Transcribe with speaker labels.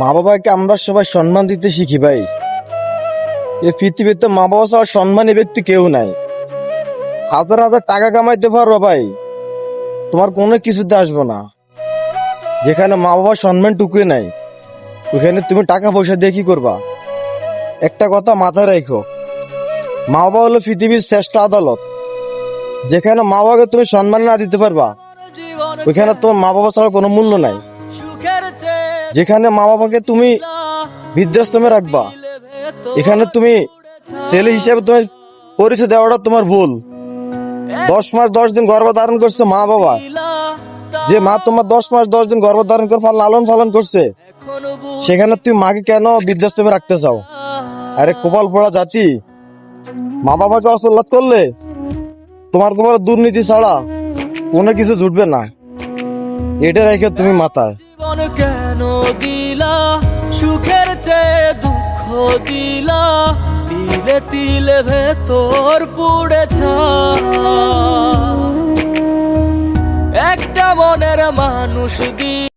Speaker 1: মা বাবাকে আমরা সবাই সম্মান দিতে শিখি ভাই। এই পৃথিবীতে মা বাবা ছাড়া সম্মানী ব্যক্তি কেউ নাই। হাজার হাজার টাকা কামাইতে পারো ভাই, তোমার কোনো কিছুতে আসবো না। যেখানে মা বাবার সম্মান টুকুই নাই, ওখানে তুমি টাকা পয়সা দিয়ে কি করবা? একটা কথা মাথায় রাখো, মা বাবা হলো পৃথিবীর শ্রেষ্ঠ আদালত। যেখানে মা বাবাকে তুমি সম্মান না দিতে পারবা, ওইখানে তোমার মা বাবা ছাড়া কোনো মূল্য নাই। যেখানে মা বাবাকে তুমি বৃদ্ধাশ্রমে রাখবা, এখানে তুমি ছেলে হিসেবে তুমি পরিচয় দেওয়াটা তোমার ভুল। 10 মাস 10 দিন গর্ভধারণ করছে মা বাবা, যে মা তোমার 10 মাস 10 দিন গর্ভধারণ করে লালন পালন করছে, সেখানে তুমি মাকে কেন বৃদ্ধাশ্রমে রাখতে চাও? আরে কপাল পোড়া জাতি, মা বাবাকে অসল্লাত করলে তোমার কপালে দুর্নীতি ছাড়া কোনো কিছু জুটবে না। এটা রেখে তুমি মাথায়।
Speaker 2: জীবন কেন দিলা, সুখের চেয়ে দুঃখ দিলা, তিলে তিলে ভেতর পুড়েছা। একটা মনের মানুষ